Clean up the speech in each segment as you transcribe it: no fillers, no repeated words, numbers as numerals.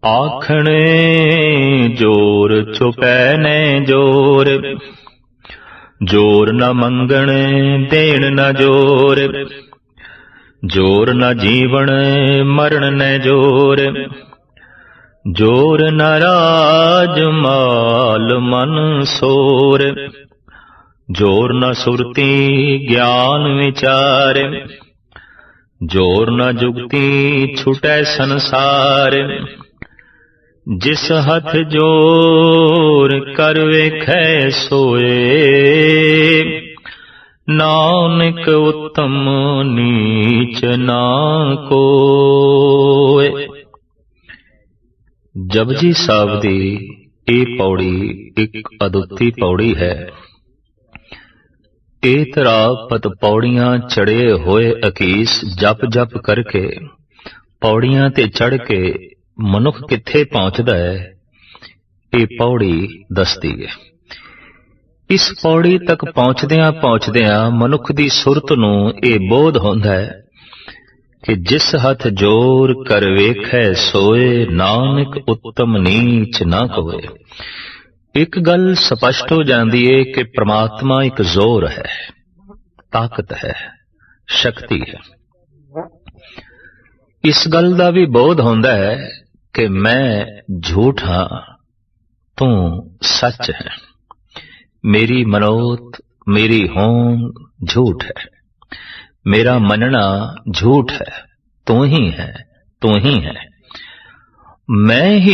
आखणे जोर छुपै ने जोर, जोर न मंगणे देण न जोर, जोर न जीवण मरण न जोर, जोर न राज माल मन सोर, जोर न सुरती ज्ञान विचार, जोर न जुगती छुटै संसार, जिस हथ जोर कर वेखै सोए, नानक उत्तम नीच ना कोय। जपजी साहिब दी ਇਹ ਪੌੜੀ ਇੱਕ ਅਦੁੱਤੀ ਪੌੜੀ ਹੈ। ਇਹ ਤਰਾਪਤ ਪੌੜੀਆਂ ਚੜੇ ਹੋਏ ਅਕੀਸ ਜਪ ਜਪ ਕਰਕੇ ਪੌੜੀਆਂ ਤੇ ਚੜ ਕੇ ਮਨੁੱਖ ਕਿੱਥੇ ਪਹੁੰਚਦਾ ਹੈ, ਇਹ ਪੌੜੀ ਦੱਸਦੀ ਹੈ। ਇਸ ਪੌੜੀ ਤੱਕ ਪਹੁੰਚਦਿਆਂ ਪਹੁੰਚਦਿਆਂ ਮਨੁੱਖ ਦੀ ਸੁਰਤ ਨੂੰ ਇਹ ਬੋਧ ਹੁੰਦਾ ਹੈ ਕਿ ਜਿਸ ਹੱਥ ਜੋਰ ਕਰ ਵੇਖੈ ਸੋਏ, ਨਾਨਕ ਉੱਤਮ ਨੀਚ ਨਾ ਕੋਏ। ਇੱਕ ਗੱਲ ਸਪਸ਼ਟ ਹੋ ਜਾਂਦੀ ਹੈ ਕਿ ਪ੍ਰਮਾਤਮਾ ਇੱਕ ਜ਼ੋਰ ਹੈ, ਤਾਕਤ ਹੈ, ਸ਼ਕਤੀ ਹੈ। ਇਸ ਗੱਲ ਦਾ ਵੀ ਬੋਧ ਹੁੰਦਾ ਹੈ ਕਿ ਮੈਂ ਝੂਠ ਹਾਂ, ਤੂੰ ਸੱਚ ਹੈ। ਮੇਰੀ ਮਨੋਤ, ਮੇਰੀ ਹੋਂਦ ਝੂਠ ਹੈ, मेरा मनना झूठ है, तू ही है, तू ही है। मैं ही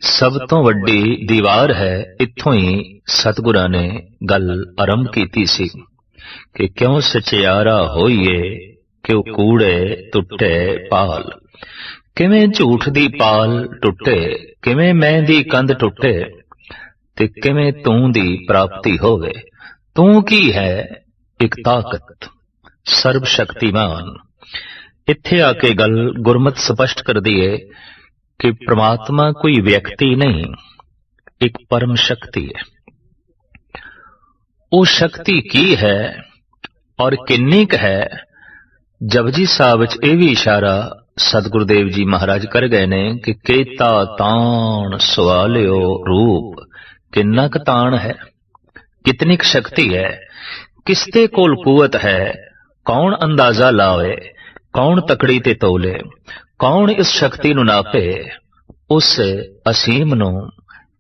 सब तो वड्डी दीवार है। इत्थों ही सतगुरां ने गल आरंभ कीती सी कि क्यों सचियारा होइए क्यों कूड़े टुटे पाल। किवें झूठ दी पाल टुटे, किवें मैं दी कंध टुटे, ते किवें तू दी प्राप्ति होवे। तू की है? एक ताकत, सर्व शक्तिमान। इत्थे आके गल गुरमत स्पष्ट कर दी है कि परमात्मा कोई व्यक्ति नहीं, एक परम शक्ति है। वो शक्ति की है और किन्नी क है, जपजी साहिब च यह भी इशारा सतगुरुदेव जी महाराज कर गए ने कि केता ताण सवालियो रूप। किन्ना क ताण है, कितनी क शक्ति है, किसते कोल कुवत है, कौन अंदाजा लावे, कौन तकड़ी ते तोले, कौन इस शक्ति नू नापे, उस असीम नू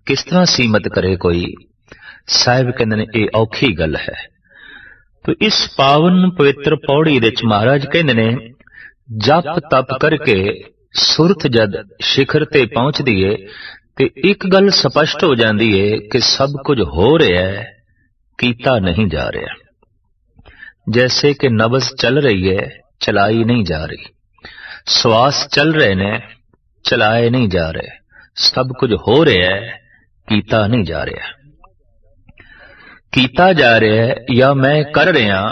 किस तरह सीमित करे कोई। साहिब कहंदे ने ये औखी गल है। तो इस पावन पवित्र पौड़ी दे च महाराज कहंदे ने जप तप करके सुरत जद शिखर ते पहुंचदी है ते एक गल स्पष्ट हो जाती है कि सब कुछ हो रहा है, कीता नहीं जा रहा। जैसे कि नब्ज चल रही है, चलाई नहीं जा रही। श्वास चल रहे ने, चलाए नहीं जा रहे। सब कुछ हो रहा है, कीता नहीं जा रहा। कीता जा रहा है या मैं कर रहा,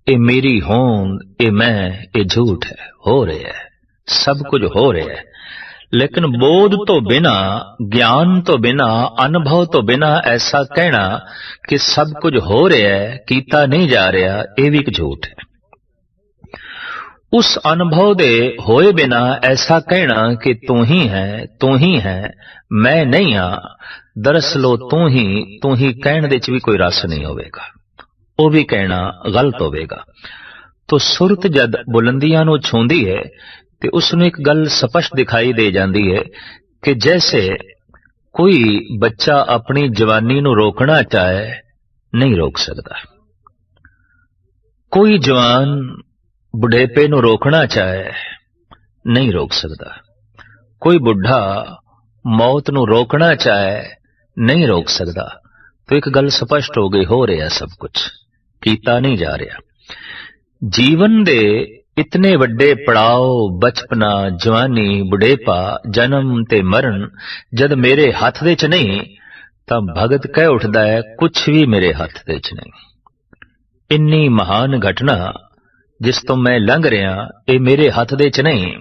ये मेरी होंद, ये मैं, ये झूठ है। हो रहा है, सब कुछ हो रहा है, लेकिन बोध तो बिना, ज्ञान तो बिना, अनुभव तो बिना ऐसा कहना कि सब कुछ हो रहा है, कीता नहीं जा रहा, ये भी एक झूठ है। उस अनुभव दे होए बिना ऐसा कहना कि तू ही है, मैं नहीं हाँ, दरअसल तू ही कहने दे च भी कोई रस नहीं होवेगा, वो भी कहना गलत होवेगा। तो सुरत जद बुलंदियां नू छूंदी है ते उसनू एक गल स्पष्ट दिखाई दे जाती है कि जैसे कोई बच्चा अपनी जवानी नू रोकना चाहे, नहीं रोक सकता। कोई जवान बुढ़ेपे नू रोकना चाहे, नहीं रोक सकता। कोई बुढ़ा मौत नू रोकना चाहे, नहीं रोक सकता। तो एक गल स्पष्ट हो गई, हो रहा सब कुछ, कीता नहीं जा रहा। जीवन दे इतने वड्डे पड़ाव, बचपना, जवानी, बुढ़ेपा, जन्म ते मरण जद मेरे हथ दे च नहीं, तां भगत कह उठदा है कुछ भी मेरे हथ दे च नहीं। इन्नी महान घटना जिस तो मैं लंघ रहा, ये मेरे हथ दे च नहीं।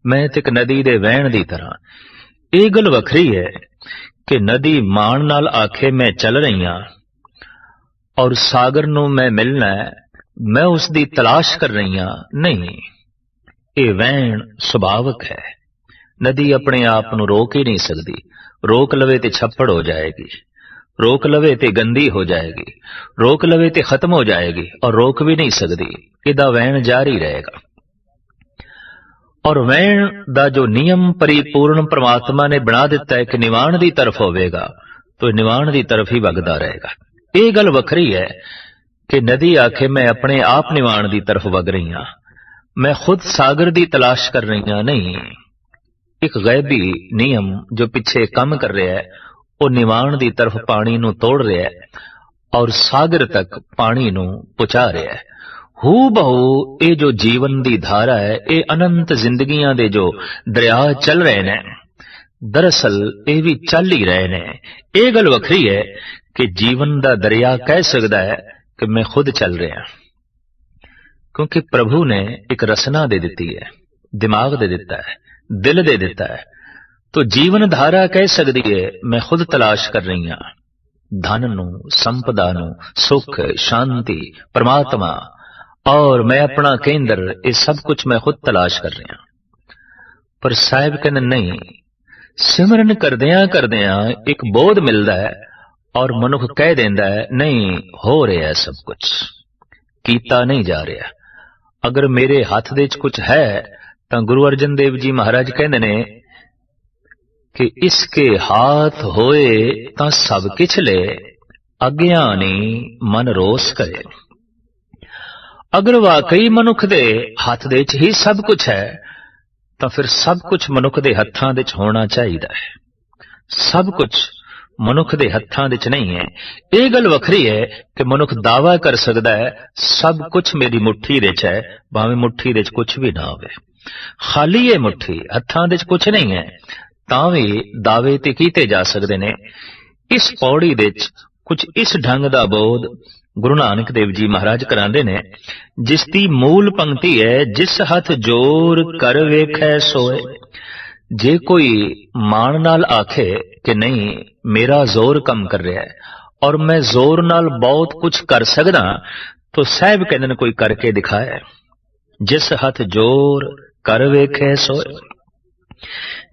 मैं ते एक नदी दे वहण दी तरह। ये गल वखरी है कि नदी मान नाल आखे मैं चल रही हाँ और सागर नू मैं मिलना है, मैं उसकी तलाश कर रही हाँ। नहीं, ये वहण सुभावक है। ਨਦੀ ਆਪਣੇ ਆਪ ਨੂੰ ਰੋਕ ਹੀ ਨਹੀਂ ਸਕਦੀ। ਰੋਕ ਲਵੇ ਤੇ ਛੱਪੜ ਹੋ ਜਾਏਗੀ, रोक लवे ते गंदी हो जाएगी, रोक लवे ते खत्म हो जाएगी, और रोक भी नहीं सकती। इदा वहन जारी रहेगा। और वहन दा जो नियम परिपूर्ण परमात्मा ने बना दिता है कि निवाण दी तरफ होवेगा, तो निवाण दी तरफ ही वगदा रहेगा। ये गल वखरी है कि नदी आखे मैं अपने आप निवाण दी तरफ वग रही हाँ, मैं खुद सागर दी तलाश कर रही हाँ, नहीं। एक गैबी नियम जो पिछे काम कर रहा है, वो निवाण दी तरफ पानी नू तोड़ रहा है और सागर तक पानी नू पहुंचा रहा है। हू बहु ये जो जीवन दी धारा है, ये अनंत जिंदगियां दे जो दरिया चल रहे ने, दरअसल ये भी चल ही रहे ने। ये गल वखरी है कि जीवन दा दरिया कह सकता है कि मैं खुद चल रहा, क्योंकि प्रभु ने एक रसना दे दी है, दिमाग दे दिता है, दिल दे दिता है। तो जीवन धारा कह सकती है मैं खुद तलाश कर रही हाँ, धन नू, संपदा नू, सुख, शांति, परमात्मा, और मैं अपना केंद्र, ये सब कुछ मैं खुद तलाश कर रही हूं। पर साहिब कहने नहीं, सिमरन करदियां करदियां एक बोध मिलता है और मनुख कह देंदा है नहीं हो रहा है सब कुछ, कीता नहीं जा रहा। अगर मेरे हाथ दे कुछ है तो गुरु अर्जन देव जी महाराज कहते ने कि इसके हाथ होए तां सब किछ ले, अज्ञानी मन रोस करे। अगर वाकई मनुख दे हाथ दे च ही सब कुछ है, तो फिर सब कुछ मनुख दे हत्थां दे च होना चाहिए है। सब कुछ मनुख दे हत्थां दे च नहीं है। ये गल वखरी है कि मनुख दावा कर सकता है सब कुछ मेरी मुट्ठी दे च है, भावें मुट्ठी दे च कुछ भी ना होवे, खाली है मुट्ठी, हत्थां दे च कुछ नहीं है, तां भी दावे ते कीते जा सकते ने। इस पौड़ी दे कुछ इस ढंग दा बोध गुरु नानक देव जी महाराज करांदे ने, जिसदी मूल पंक्ति है जिस हथ जोर कर वेखै सोए। जे कोई मान नाल आखे कि नहीं मेरा जोर कम कर रहा है और मैं जोर नाल बहुत कुछ कर सकदा, तो साहब कहंदे ने कोई करके दिखाए। जिस हथ जोर कर वेखै सोए,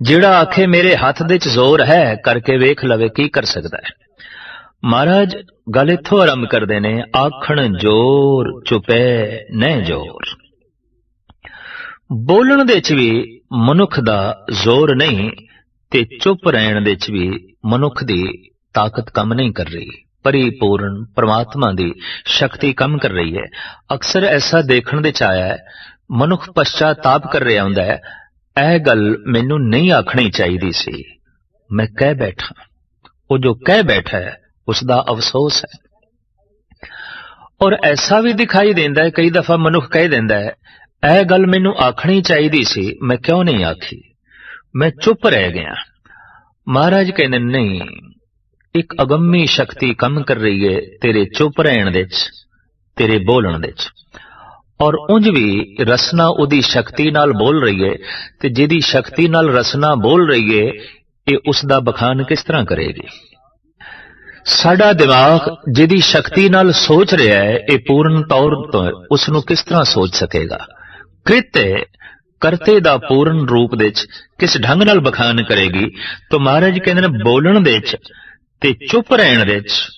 जिहड़ा आखे मेरे हाथ दे च जोर है, करके वेख लवे की कर सकता है। महाराज गल इत्थों आरंभ करते ने, आखण जोर चुपे न जोर। बोलण दे च भी मनुख दा जोर नहीं, ते चुप रहण दे च भी मनुख दी ताकत कम नहीं कर रही, परिपूर्ण परमात्मा दी शक्ति कम कर रही है। अक्सर ऐसा देखण दे च आया है, मनुख पश्चाताप कर रहा हुंदा है, ऐ गल मैनू नहीं आखनी चाहिए सी, मैं कह बैठा। वो जो कह बैठा है उसका अफसोस है। और ऐसा भी दिखाई देता है, कई दफा मनुख कह देता है ऐ गल मैनू आखनी चाहिए सी, मैं क्यों नहीं आखी, मैं चुप रह गया। महाराज कहने नहीं, एक अगम्मी शक्ति कम कर रही है तेरे चुप रहण दे च, तेरे बोलण दे च। और उंज भी रसना उदी शक्ति नाल बोल रही है, ते जिहदी शक्ति नाल रसना बोल रही है, ये उसका बखान किस तरह करेगी। साडा दिमाग जिहदी शक्ति नाल सोच रहा है, ये पूर्ण तौर तो उसनू किस तरह सोच सकेगा। कृत्य करते दा पूर्ण रूप दे किस ढंग नाल बखान करेगी। तो महाराज कहंदे ने बोलण दे च ते चुप रहण दे च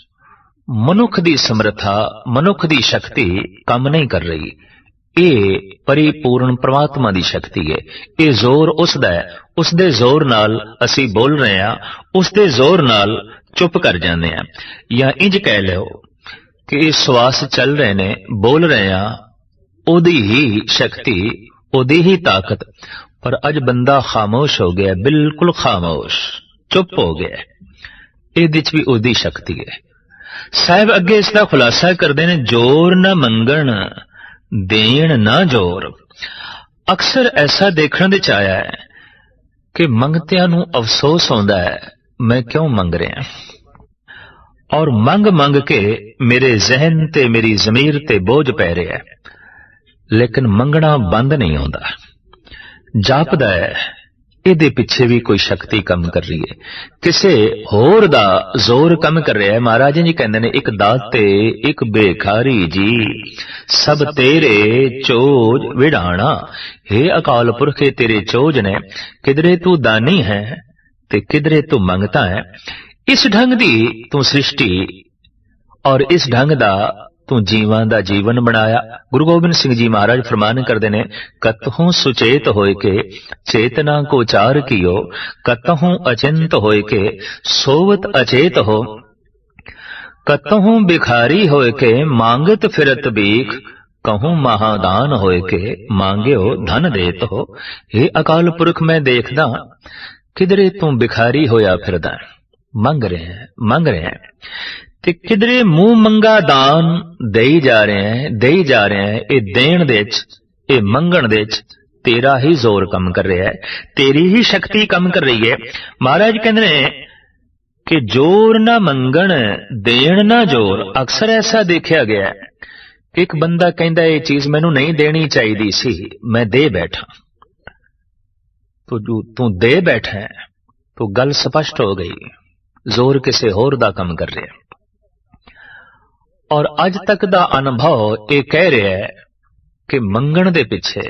मनुख दी समर्था, मनुख दी शक्ति काम नहीं कर रही। ये परिपूर्ण परमात्मा दी शक्ति है। ये जोर उसदा है, उसदे जोर नाल असी बोल रहे हैं, उसदे जोर नाल चुप कर जाने हैं। या इंज कह लो कि ये श्वास चल रहे ने, बोल रहे हैं, ओदी ही शक्ति, ओदी ही ताकत। पर अज बंदा खामोश हो गया, बिल्कुल खामोश, चुप हो गया। ये भी ओदी शक्ति है। साहब अगे इसका खुलासा करते हैं, जोर न मंगण देण ना जोर। अक्सर ऐसा देखने दे आया है कि मंगतियां नू अफसोस होंदा है, मैं क्यों मंग रहा, और मंग मंग के मेरे जहन ते मेरी जमीर ते बोझ पै रहा है, लेकिन मंगना बंद नहीं होंदा। जापदा है ਇਹਦੇ ਪਿੱਛੇ ਵੀ ਕੋਈ ਸ਼ਕਤੀ ਕੰਮ ਕਰ ਰਹੀ ਹੈ, ਕਿਸੇ ਹੋਰ ਦਾ ਜ਼ੋਰ ਕੰਮ ਕਰ ਰਿਹਾ ਹੈ। ਮਹਾਰਾਜ ਜੀ ਕਹਿੰਦੇ ਨੇ ਇੱਕ ਦਾਤੇ ਇੱਕ ਬੇਖਾਰੀ ਜੀ, ਸਭ ਤੇਰੇ ਚੋਜ ਵਿੜਾਣਾ। हे ਅਕਾਲ ਪੁਰਖ ਤੇਰੇ ਚੋਜ ਨੇ, ਕਿਧਰੇ ਤੂੰ ਦਾਨੀ ਹੈ ਤੇ ਕਿਧਰੇ ਤੂੰ ਮੰਗਤਾ ਹੈ। ਇਸ ਢੰਗ ਦੀ ਤੂੰ ਸ੍ਰਿਸ਼ਟੀ ਔਰ ਇਸ ਢੰਗ ਦਾ ਤੂੰ ਜੀਵਾਂ ਦਾ ਜੀਵਨ ਬਣਾਇਆ। ਗੁਰੂ ਗੋਬਿੰਦ ਸਿੰਘ ਜੀ ਮਹਾਰਾਜ ਫਰਮਾਨ ਕਰਦੇ ਨੇ, ਕਤਹੋਂ ਸੁਚੇਤ ਹੋਏ ਕੇ ਚੇਤਨਾ ਕੋ ਚਾਰ ਕੀਓ, ਕਤਹੋਂ ਅਚਿੰਤ ਹੋਏ ਕੇ ਸੋਵਤ ਅਚੇਤ ਹੋ, ਕਤਹੋਂ ਬਿਖਾਰੀ ਹੋਏ ਕੇ ਮੰਗਤ ਫਿਰਤ ਭੀਖ, कहूं महादान होए के मांगियो धन देत हो। हे अकाल पुरख मैं देखदा किधरे तू बिखारी होया फिरदा, मंग रहे हैं ते किधरे मुंह मंगा दान देई जा रहे हैं। ये देण दे च, ये मंगण दे च तेरा ही जोर कम कर रहा है, तेरी ही शक्ति कम कर रही है। महाराज कहते हैं कि जोर ना मंगण देण ना जोर। अक्सर ऐसा देखा गया है कि एक बंदा कहता ये चीज मैनू नहीं देनी चाहिए सी, मैं दे बैठा। तो जो तू दे बैठा है तो गल स्पष्ट हो गई, जोर किसी होर दा कम कर रहा है। और अज तक दा अनुभव ये कह रहा है कि मंगण दे पिछे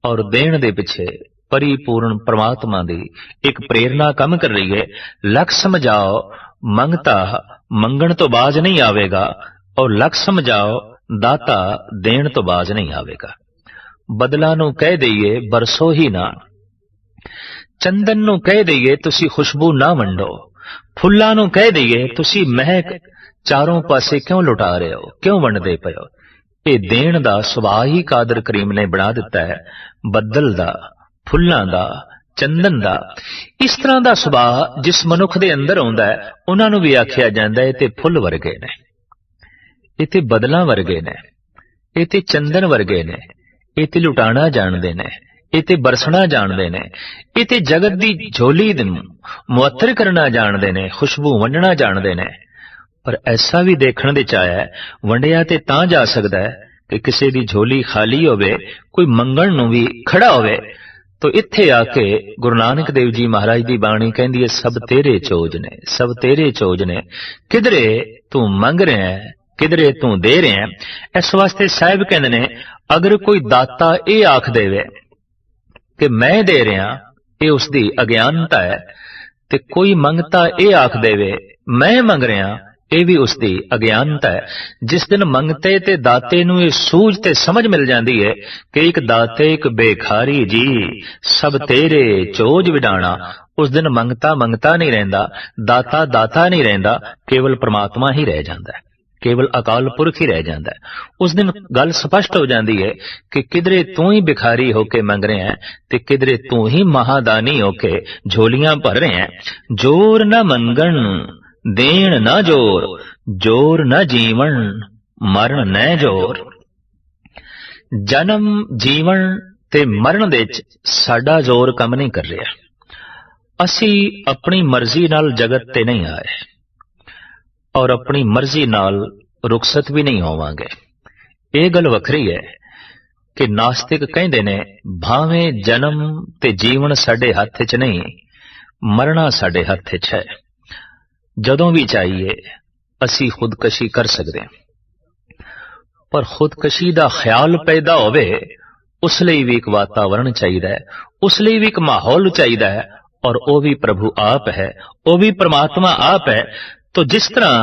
और देण दे पिछे परिपूर्ण परमात्मा दी एक प्रेरणा कम कर रही है। लख समझाओ मंगता मंगण तो बाज नहीं आवेगा, और लख समझाओ दाता देण तो बाज नहीं आवेगा। बदला नू कह दईए बरसो ही ना, चंदन नू कह दईए तुसी खुशबू ना वंडो, फुल्लां नू कह दईए तुसी महक चारों पासे क्यों लुटा रहे हो, क्यों वंडदे पए हो। ये देण दा सुभाव ही कादर करीम ने बना दिता है, बदल दा, फुल्लां दा, चंदन दा। इस तरह दा सुभाव जिस मनुख दे अंदर आउंदा है, उन्हां नू भी आखिया जांदा है ते फुल वर्गे ने, इते बदलां वर्गे ने, इते चंदन वर्गे ने, इते लुटाना जानदे ने, इते बरसना जानदे ने, इते जगत दी झोली नूं मुअत्तर करना जानदे ने, खुशबू वंडना जानदे ने। पर ऐसा भी देखण दे चाया वंडिया ते तां जा सकदा है कि किसी दी झोली खाली होवे, कोई मंगण नूं भी खड़ा होवे। तो इत्थे आके गुरु नानक देव जी महाराज दी बाणी कहंदी है, सब तेरे चोज ने, सब तेरे चोज ने, किधरे तू मंग रहा है किधरे तू दे रहे हैं। इस वास्ते साहिब कहंदे ने, अगर कोई दाता ये आख देवे कि मैं दे रहा, ये उसकी अज्ञानता है, ते कोई मंगता ये आख देवे मैं मंग रहा, ये भी उसकी अज्ञानता है। जिस दिन मंगते ते दाते नूं ये सूझ ते समझ मिल जाती है कि एक दाते एक बेखारी जी, सब तेरे चोज विडाणा, उस दिन मंगता मंगता नहीं रहिंदा, दाता दाता नहीं रहिंदा, केवल परमात्मा ही रह जाता है, केवल अकाल पुरख ही रह जाता है। उस दिन गल स्पष्ट हो जाती है कि किधरे तू ही भिखारी होके मंग रहे हैं ते किधरे तू ही महादानी होके झोलियां भर रहे हैं। जोर न मंगण देण न जोर, जोर न जीवन मरण न जोर। जन्म जीवन ते मरण दे च साडा जोर कम नहीं कर रहा। असी अपनी मर्जी नाल जगत ते नहीं आए और अपनी मर्जी नाल रुखसत भी नहीं होवांगे। ये गल वखरी है कि नास्तिक कहंदे ने, भावें जन्म ते जीवन साडे हथ च नहीं, मरना साडे हथ च है। जदों भी चाहिए असी खुदकशी कर सकते हैं, पर खुदकशी दा ख्याल पैदा होवे उस लई भी एक वातावरण चाहिए है, उस लई भी एक माहौल चाहिए है, और वो भी प्रभु आप है, वो भी परमात्मा आप है। तो जिस तरह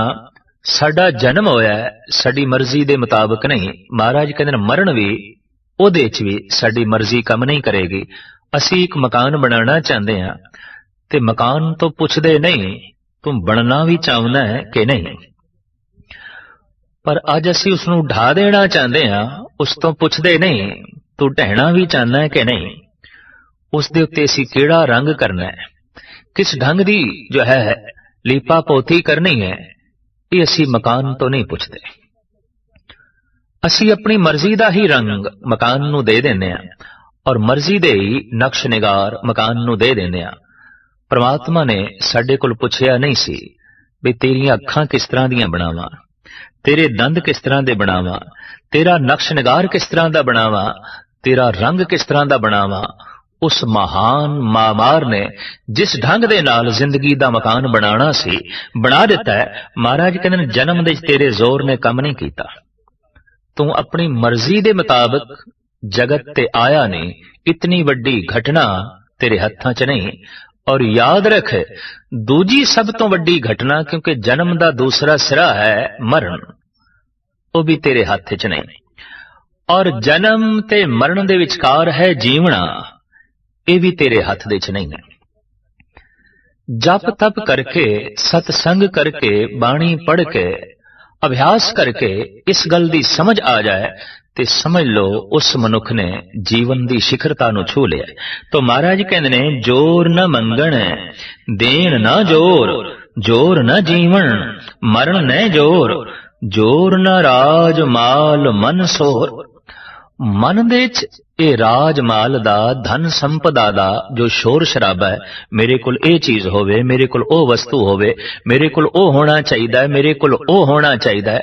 साडा जन्म होया है साडी मर्जी दे मुताबिक नहीं, महाराज कहते मरण भी ओदे च भी साडी मर्जी कम नहीं करेगी। असी एक मकान बनाना चाहते हैं ते मकान तो पुछदे नहीं तुम बनना भी चाहना है कि नहीं, पर अज असी उसनू ढा देना चाहते हैं, उस तो पुछदे नहीं तू ढहना भी चाहना है कि नहीं, उस दे उत्ते असी केड़ा रंग करना है, किस ढंग दी जो है लीपा पोती करनी है, ये असी मकान तो नहीं पुछते। असी अपनी मर्जी दा ही रंग मकान नू दे देने हैं और मर्जी दे ही नक्श निगार मकान नू दे देने हैं। परमात्मा ने साडे कोल पुछया नहीं सी भी तेरियां अखां किस तरह दियां बनावां, तेरे दंद किस तरह दे बनावां, तेरा नक्श निगार किस तरह दा बनावां, तेरा रंग किस तरह दा बनावां। उस महान मामार ने जिस ढंग दे नाल जिंदगी दा मकान बनाना सी बना दिता है। महाराज कहंदे ने जन्म दे तेरे जोर ने काम नहीं कीता, तू अपनी मर्जी दे मुताबिक जगत ते आया नहीं। इतनी वड्डी घटना तेरे हत्थां च नहीं। और याद रख, दूजी सब तो वड्डी घटना, क्योंकि जन्म दा दूसरा सिरा है मरण, वो भी तेरे हथ च नहीं। और जन्म ते मरण दे विचकार है जीवना, ये भी तेरे हथ दे च नहीं है। जप तप करके, सतसंग करके, बाणी पढ़ के, अभ्यास करके इस गल दी समझ आ जाए ते समझ लो उस मनुख ने जीवन दी शिखरता नूं छू लिया। तो महाराज कहंदे ने जोर न मंगण देण न जोर, जोर न जीवन मरण न जोर, जोर न राज माल मन सोर। मन दे च ਇਹ ਰਾਜ ਮਾਲ ਦਾ ਧਨ ਸੰਪਦਾ ਦਾ ਜੋ ਸ਼ੋਰ ਸ਼ਰਾਬਾ ਹੈ, ਮੇਰੇ ਕੋਲ ਇਹ ਚੀਜ਼ ਹੋਵੇ, ਮੇਰੇ ਕੋਲ ਉਹ ਵਸਤੂ ਹੋਵੇ, ਮੇਰੇ ਕੋਲ ਉਹ ਹੋਣਾ ਚਾਹੀਦਾ ਹੈ, ਮੇਰੇ ਕੋਲ ਉਹ ਹੋਣਾ ਚਾਹੀਦਾ ਹੈ।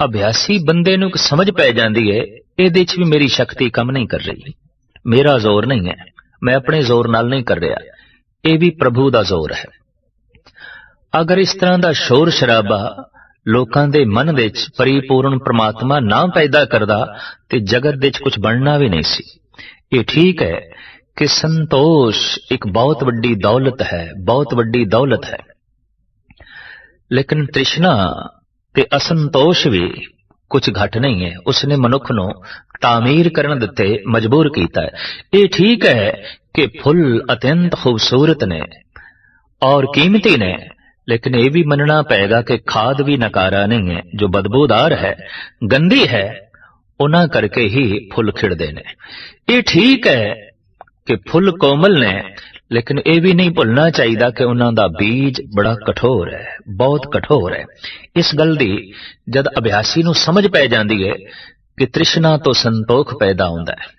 ਅਭਿਆਸੀ ਬੰਦੇ ਨੂੰ ਸਮਝ ਪੈ ਜਾਂਦੀ ਹੈ ਇਹਦੇ 'ਚ ਵੀ ਮੇਰੀ ਸ਼ਕਤੀ ਕੰਮ ਨਹੀਂ ਕਰ ਰਹੀ, ਮੇਰਾ ਜ਼ੋਰ ਨਹੀਂ ਹੈ, ਮੈਂ ਆਪਣੇ ਜ਼ੋਰ ਨਾਲ ਨਹੀਂ ਕਰ ਰਿਹਾ, ਇਹ ਵੀ ਪ੍ਰਭੂ ਦਾ ਜ਼ੋਰ ਹੈ। ਅਗਰ ਇਸ ਤਰ੍ਹਾਂ ਦਾ ਸ਼ੋਰ ਸ਼ਰਾਬਾ ਲੋਕਾਂ ਦੇ ਮਨ ਵਿੱਚ ਪਰਿਪੂਰਨ ਪ੍ਰਮਾਤਮਾ ਨਾ ਪੈਦਾ ਕਰਦਾ ਤੇ ਜਗਤ ਵਿੱਚ ਕੁਝ ਬਣਨਾ ਵੀ ਨਹੀਂ ਸੀ। ਇਹ ਠੀਕ ਹੈ ਕਿ ਸੰਤੋਸ਼ ਇੱਕ ਬਹੁਤ ਵੱਡੀ ਦੌਲਤ ਹੈ, ਬਹੁਤ ਵੱਡੀ ਦੌਲਤ ਹੈ, ਲੇਕਿਨ ਤ੍ਰਿਸ਼ਨਾ ਤੇ ਅਸੰਤੋਸ਼ ਵੀ ਕੁਝ ਘੱਟ ਨਹੀਂ ਹੈ। ਉਸਨੇ ਮਨੁੱਖ ਨੂੰ ਤਾਮੀਰ ਕਰਨ ਦਿੱਤੇ ਮਜਬੂਰ ਕੀਤਾ ਹੈ। ਇਹ ਠੀਕ ਹੈ ਕਿ ਫੁੱਲ ਅਤਿਅੰਤ ਖੂਬਸੂਰਤ ਨੇ ਔਰ ਕੀਮਤੀ ਨੇ, लेकिन यह भी मनना पेगा कि खाद भी नकारा नहीं है, जो बदबूदार है, गंदी है, उन्हां करके ही फुल खिड़दे ने। ये ठीक है कि फुल कोमल ने, लेकिन यह भी नहीं भुलना चाहिए कि उन्हां दा बीज बड़ा कठोर है, बहुत कठोर है। इस गल दी जद अभ्यासी नूं समझ पै जांदी है कि तृष्णा तो संतोख पैदा हुंदा है,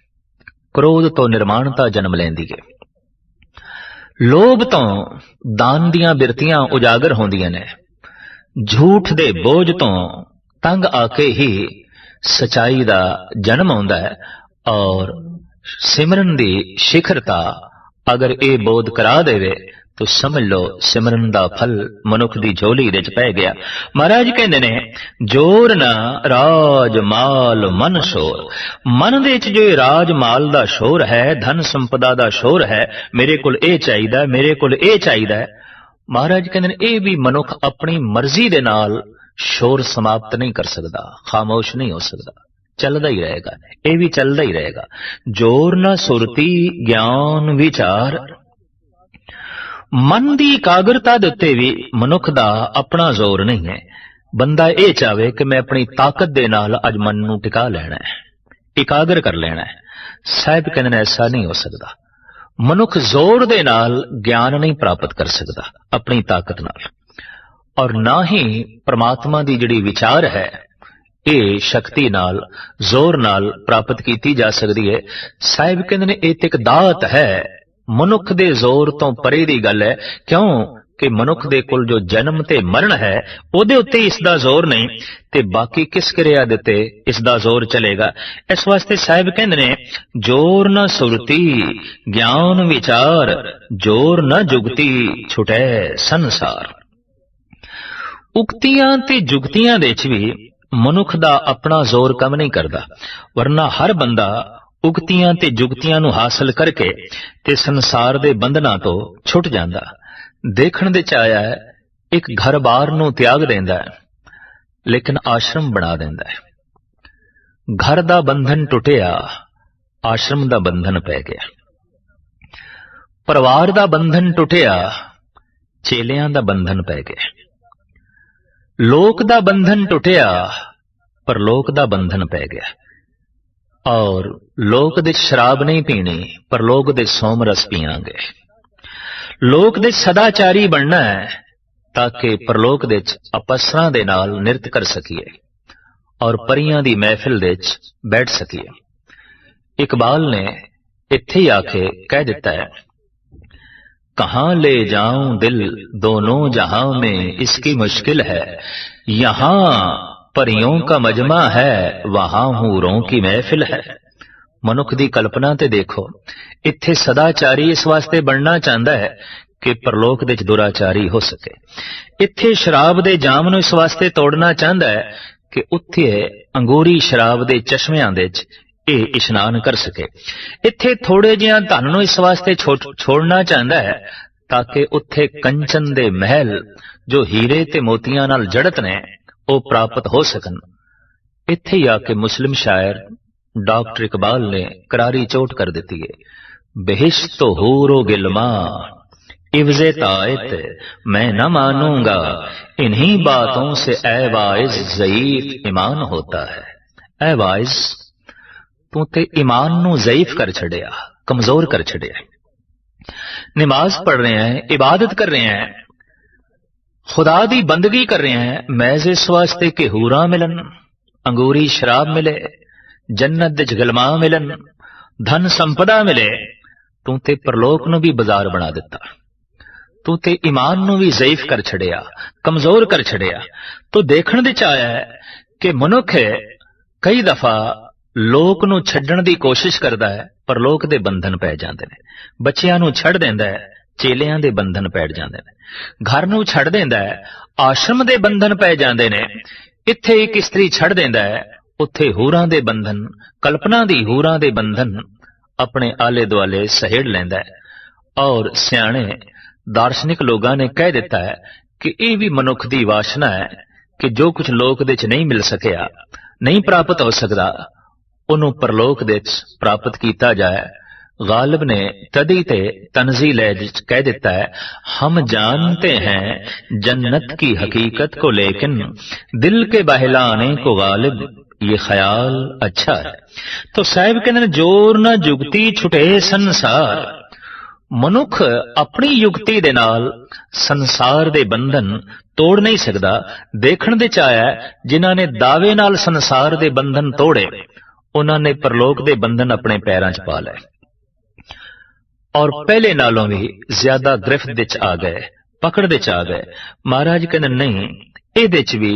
क्रोध तो निर्माणता जन्म लैंदी है, लोभ तो दान दियां बिरतियां उजागर होंदियां ने, झूठ दे बोझ तो तंग आके ही सच्चाई दा जन्म होंदा है। और सिमरन दी शिखरता अगर ये बोध करा देवे तो समझ लो सिमरन दा फल मनुख दी झोली दे च पै गया। महाराज कहंदे ने जोर ना राज माल मन शोर। मन दे च जो राज माल दा शोर है, धन संपदा दा शोर है, मेरे कोल ए चाहिदा, मेरे कोल ए चाहिदा, महाराज कहंदे ने ये भी मनुख अपनी मर्जी दे नाल शोर समाप्त नहीं कर सकदा, खामोश नहीं हो सकदा, चलदा ही रहेगा, ये भी चलदा ही रहेगा। जोर ना सुरती ज्ञान विचार। मन दी एकाग्रता दे उत्ते भी मनुख दा अपना जोर नहीं है। बंदा ये चाहे कि मैं अपनी ताकत दे नाल अज मन नूं टिका लेना है, एकाग्र कर लेना है, साहिब कहंदे ने ऐसा नहीं हो सकता। मनुख जोर दे नाल ज्ञान नहीं प्राप्त कर सकता अपनी ताकत नाल, और ना ही परमात्मा दी जिहड़ी विचार है ये शक्ति नाल जोर नाल प्राप्त की जा सकती है। साहिब कहंदे ने ये एक दात है, मनुख दे जोर तो परे दी गल है। क्यों कि मनुख दे कोल जो जन्म ते मरण है ओदे उत्ते इसदा जोर नहीं, ते बाकी किस क्रिया दे ते इसदा जोर चलेगा। इस वास्ते साहिब कहंदे ने जोर न सुरती ज्ञान विचार, जोर न जुगती छुटे संसार। उक्तियां ते जुगतियां दे च भी मनुख दा अपना जोर कम नहीं करदा, वरना हर बंदा उगतियां ते जुगतियां नूं हासिल करके ते संसार दे बंधनां तो छुट जांदा। देखण दे च आया है एक घर बार नूं त्याग देंदा है, लेकिन आश्रम बना देंदा है। घर दा बंधन टुटिया, आश्रम दा बंधन पै गया। परिवार दा बंधन टुटिया, चेलियां दा बंधन पै गया। लोक दा बंधन टुटिया, परलोक दा बंधन पै गया। और लोक दे शराब नहीं पीनी, पर लोक दे सोम रस पियांगे। लोक दे सदाचारी बनना है ताकि परलोक दे अपसरां दे नाल निरत कर सकीए और परियां दी महफिल दे बैठ सकीए। इकबाल ने इत्थे ही आके कह दिता है, कहां ले जाऊं दिल दोनों जहां में इसकी मुश्किल है, यहां परियों का मजमा है, वहां हूरों की महफिल है। ਮਨੁੱਖ ਦੀ ਕਲਪਨਾ ਤੇ ਦੇਖੋ। ਇੱਥੇ ਸਦਾਚਾਰੀ ਇਸ ਵਾਸਤੇ ਬਣਨਾ ਚਾਹੁੰਦਾ ਹੈ ਕਿ ਪਰਲੋਕ ਦੇ ਚ ਦੁਰਾਚਾਰੀ ਹੋ ਸਕੇ। ਇੱਥੇ ਸ਼ਰਾਬ ਦੇ ਜਾਮ ਨੂੰ ਇਸ ਵਾਸਤੇ ਤੋੜਨਾ ਚਾਹੁੰਦਾ ਹੈ ਕਿ ਉੱਥੇ ਅੰਗੂਰੀ ਸ਼ਰਾਬ ਦੇ ਚਸ਼ਮਿਆਂ ਦੇ ਚ ਇਹ ਇਸ਼ਨਾਨ ਕਰ ਸਕੇ। ਇੱਥੇ ਥੋੜੇ ਜਿਹਾ ਧਨ ਨੂੰ ਇਸ ਵਾਸਤੇ ਛੋੜਨਾ ਚਾਹੁੰਦਾ ਹੈ ਤਾਂ ਕਿ ਉੱਥੇ ਕੰਚਨ ਦੇ ਮਹਿਲ ਜੋ ਹੀਰੇ ਤੇ ਮੋਤੀਆਂ ਨਾਲ ਜੜਤ ਨੇ ਉਹ ਪ੍ਰਾਪਤ ਹੋ ਸਕਣ। ਇੱਥੇ ਹੀ ਆ ਕੇ ਮੁਸਲਿਮ ਸ਼ਾਇਰ ਡਾਕਟਰ ਇਕਬਾਲ ਨੇ करारी चोट कर देती है। बेहिश्त तो हूरो गिलमा इवज़े तायत मैं न मानूंगा, इन्हीं बातों से ऐ वाइज ज़ईफ ईमान होता है। ऐ वाइज तू ते ईमान नू ज़ईफ कर छड़िया, कमजोर कर छड़िया। नमाज पढ़ रहे हैं, इबादत कर रहे हैं, खुदा दी बंदगी कर रहे हैं, महज इस वास्ते कि हूरा मिलन, अंगूरी शराब मिले, जन्नत दे गलमा मिलन, धन संपदा मिले। तू ते परलोक नू भी बाजार बना दिता, तू ते ईमान नू भी ज़ईफ कर छड़िया, कमजोर कर छड़िया। तो देखण दे च आया है कि मनुख कई दफा लोक नू छड्डण दी कोशिश करदा है, परलोक दे बंधन पै जांदे ने। बच्चियां नू छड़ देंदा है, चेलियां दे बंधन पै जांदे ने। घर नू छड़ देंदा है, आश्रम दे बंधन पै जांदे ने। इत्थे एक स्त्री छड़ देंदा है, उत्थे हूरां दे बंधन, कल्पना दी हूरां दे बंधन अपने आले दुआले सहेड़ लैंदा है। और सियाणे दार्शनिक लोगां ने कह दिता है कि यह भी मनुख दी वासना है कि जो कुछ लोक दे च नहीं मिल सकिया, नहीं प्राप्त हो सकता, उन्हों परलोक दे च प्राप्त कीता जाए। गालिब ने तदी ते तंजील कह देता है, हम जानते हैं जन्नत की हकीकत को, लेकिन दिल के बहलाने को गालिब ये ख्याल अच्छा है। तो साहिब कहते जोर न जुगती छुटे संसार। मनुख अपनी युक्ति दे नाल संसार दे बंधन तोड़ नहीं सकता। देखण दे च आया जिन्हां ने दावे नाल संसार दे बंधन तोड़े, उन्हां ने परलोक दे बंधन अपने पैरां च पा लए और पहले नालों भी ज्यादा गिरफ्त दे च आ गए, पकड़ दे च आ गए। महाराज कहते नहीं, ਇਹਦੇ ਚ ਵੀ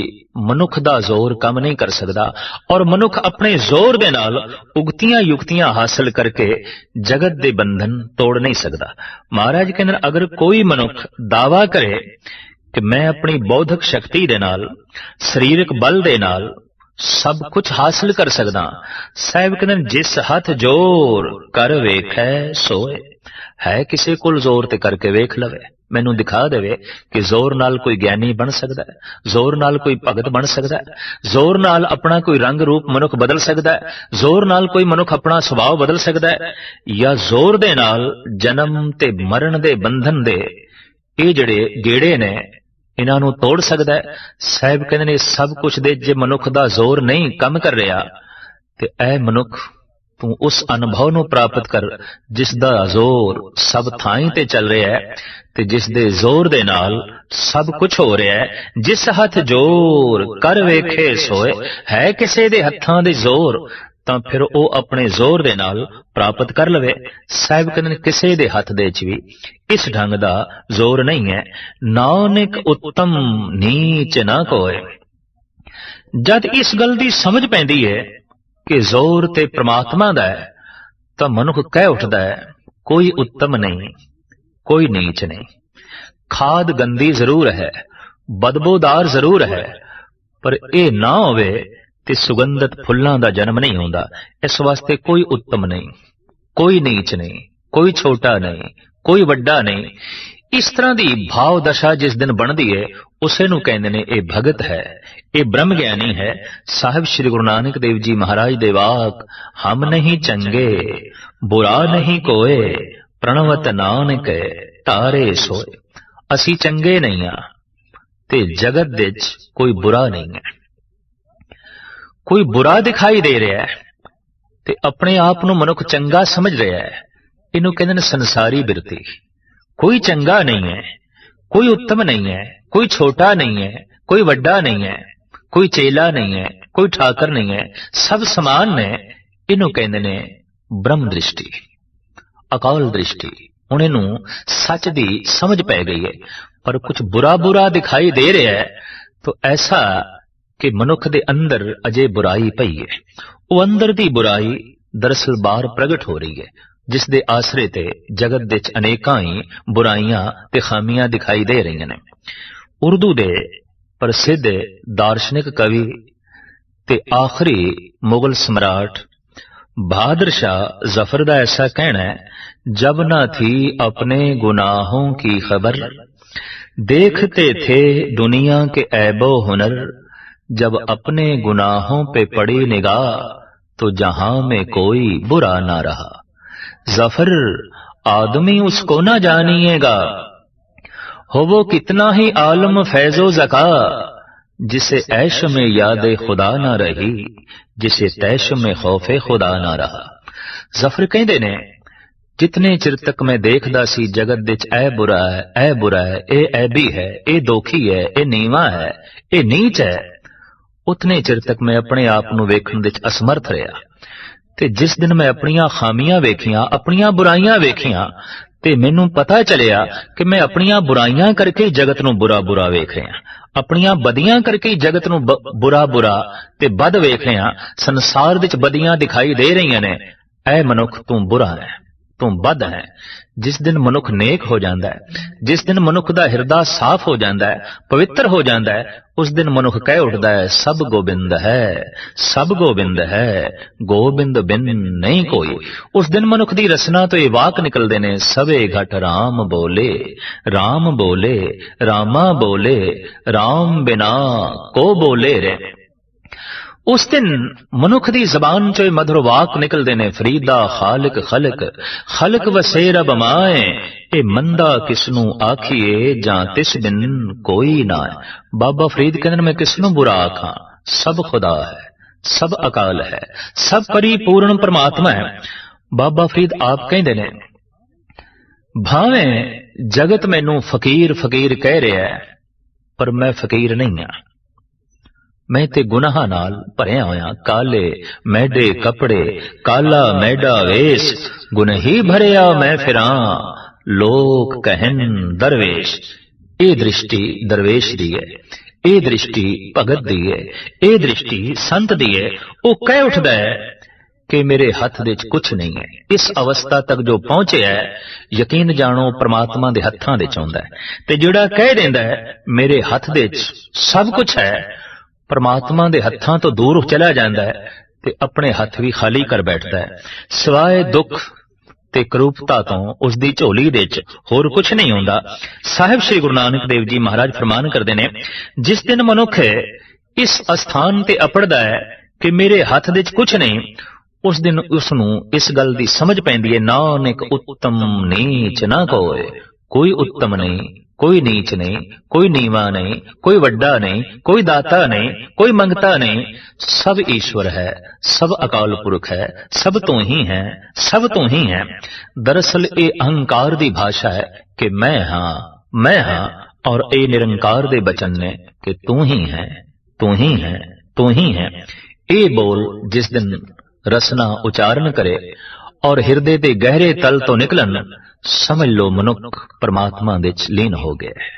ਮਨੁੱਖ ਦਾ ਜ਼ੋਰ ਕੰਮ ਨਹੀਂ ਕਰ ਸਕਦਾ और मनुख अपने जोर दे नाल उगतियां युक्तियां हासिल करके जगत दे बंधन तोड़ नहीं सकता। महाराज कहते अगर कोई मनुख दावा करे कि मैं अपनी बौद्धिक शक्ति दे नाल, शरीरक बल दे नाल सब कुछ हासिल कर सकदा, साहिब कहते जिस हथ जोर कर वेखै सोए। है किसी कोल जोर ते करके वेख लवे, मैनू दिखा देवे कि जोर नाल कोई ज्ञानी बन सकता है, जोर नाल कोई भगत बन सकता है, जोर नाल अपना कोई रंग रूप मनुख बदल सकता है, जोर नाल कोई मनुख अपना सुभाव बदल सकता है, या जोर दे नाल जन्म ते मरण दे बंधन दे ये जड़े गेड़े ने इन्हां नू तोड़ सकता है। साहिब कहते ने सब कुछ दे जे मनुख दा जोर नहीं कम कर रहा ते ऐ मनुख तू उस अनुभव नू प्राप्त कर जिस दा जोर सब थाई ते चल रहा है ते जिस दे जोर दे नाल सब कुछ हो रहा है। जिस हथ जोर कर वेखे सोए, है किसी दे हत्थां दे जोर तां फिर ओ अपने जोर दे नाल प्राप्त कर लवे। साहिब कहंदे किसी दे हथ दे च भी इस ढंग दा जोर नहीं है। नानक उत्तम नीच ना कोय। जद इस गल दी समझ पैंदी है कि जोर ते परमात्मा दा है तां मनुख कह उठदा है कोई उत्तम नहीं, कोई नीच नहीं। खाद गंदी जरूर है, बदबूदार जरूर है, पर यह ना होवे ते सुगंधित फुल्लां दा जन्म नहीं होंदा। इस वास्ते कोई उत्तम नहीं, कोई नीच नहीं, कोई छोटा नहीं, कोई वड्डा नहीं। इस तरह की भाव दशा जिस दिन बनती है उसे नू कहंदे ने ये भगत है, ये ब्रह्म ज्ञानी है। साहिब श्री गुरु नानक देव जी महाराज दे वाक, हम नहीं चंगे बुरा नहीं कोए, प्रणवत नानक तारे सोए। असी चंगे नहीं आ ते जगत दे कोई बुरा नहीं है। कोई बुरा दिखाई दे रहा है ते अपने आप नू मनुख चंगा समझ रहा है, इनू कहंदे ने संसारी बिरती। कोई चंगा नहीं है, कोई उत्तम नहीं है, कोई छोटा नहीं है, कोई वड्डा नहीं है, कोई चेला नहीं है, कोई ठाकर नहीं है, सब समान ने। इनू कहंदे ने ब्रह्म दृष्टि, अकाल दृष्टि। हुण इनू सच दी समझ पै गई है, पर कुछ बुरा बुरा दिखाई दे रहा है तो ऐसा कि मनुख दे अंदर अजे बुराई पई है। वो अंदर दी बुराई दरअसल बाहर प्रगट हो रही है, जिस दे आसरे ते जगत दे च अनेकां ही बुराइयां ते खामियां दिखाई दे रही ने। उर्दू दे प्रसिद्ध दार्शनिक कवि ते आखिरी मुगल सम्राट बहादुर शाह जफर दा ऐसा कहना है, जब न थी अपने गुनाहों की खबर, देखते थे दुनिया के ऐबो हुनर, जब अपने गुनाहों पे पड़ी निगाह तो जहां में कोई बुरा ना रहा। जफर आदमी उसको ना जानिएगा, हो वो कितना ही आलम फैजो जका, जिसे ऐश में याद खुदा ना रही, जिसे तैश में खौफे खुदा ना रहा। जफर कहते ने, जितने चिर तक मैं देखदा सी जगत दे ऐ बुरा है, ऐ बुरा है, ए ऐबी है, ए दोखी है, ए नीवा है, ए नीच है, उतने चिर तक मैं अपने आप नूं वेखण दे असमर्थ रहा। ते जिस दिन मैं अपनियां खामियां वेखियां, अपनियां बुराइयां वेखियां, ते मैनू पता चलिया कि मैं अपनियां बुराइयां करके जगत नूं बुरा बुरा वेख रहा, अपनियां बदियां करके जगत नूं बुरा बुरा ते बद वेख रहा। संसार विच बदियां दिखाई दे रही ने, ऐ मनुख तू बुरा है, तू बद है। जिस दिन मनुख नेक हो जाता है, जिस दिन मनुख दा हिरदा साफ हो जाता है, पवित्र हो जाता है, उस दिन मनुख कह उठता है, सब गोबिंद है, सब गोबिंद है, गोबिंद बिन नहीं कोई। उस दिन मनुख दी रसना तो ये वाक निकलते ने, सबे घट राम बोले, राम बोले, रामा बोले, राम बिना को बोले रे। उस दिन मनुख दी जबान चो मधुर वाक निकलते ने, फरीदा खालिक खलक, खलक वसे रब माए, ए मंदा किसनू आखिए, जां तिस बिन कोई ना है। बाबा फरीद कहते मैं किसनू बुरा आखा, सब खुदा है, सब अकाल है, सब परिपूर्ण परमात्मा है। बाबा फरीद आप कहते ने, भावें जगत मैनू फकीर फकीर कह रहा है, पर मैं फकीर नहीं हाँ। मैं ते गुनाह नाल भरिया होया, काले मैडे कपड़े, काला मैडा वेश, गुनही भरिया मैं फिरां, लोक कहन दरवेश। ए दृष्टि दरवेश दी है, ए दृष्टि भगत दी है, ए दृष्टि संत दी है। वो कह उठदा है कि मेरे हथ दे कुछ नहीं है। इस अवस्था तक जो पहुंचे है, यकीन जानो परमात्मा दे हत्थां दे चौंदा है। ते जिहड़ा कह देंदा है मेरे हथ दे सब कुछ है, परमात्मा दे हत्थां तो दूर चला जाता है, ते अपने हथ भी खाली कर बैठता है। सिवाय दुख ते करूपता तो उसकी झोली दे होर कुछ नहीं होंदा। साहिब श्री गुरु नानक देव जी महाराज फरमान करते हैं, जिस दिन मनुख इस स्थान ते अपड़दा है कि मेरे हथ दे कुछ नहीं, उस दिन उसनू इस गल की समझ पैंदी है, नानक उत्तम नीच ना कोय, कोई उत्तम नहीं, कोई नीच नहीं, कोई नीवा नहीं, कोई वड्डा नहीं, कोई दाता नहीं, कोई मंगता नहीं, सब ईश्वर है, सब अकाल पुरख है, सब तू ही है, सब तू ही है। दरअसल ये अहंकार दी भाषा है कि मैं हाँ, और ये निरंकार दे बचन ने कि तू ही है, तू ही है, तू ही है। ये बोल जिस दिन रसना उच्चारण करे और हृदय के गहरे तल तो निकलन, समझ लो मनुख परमात्मा दे लीन हो गया है।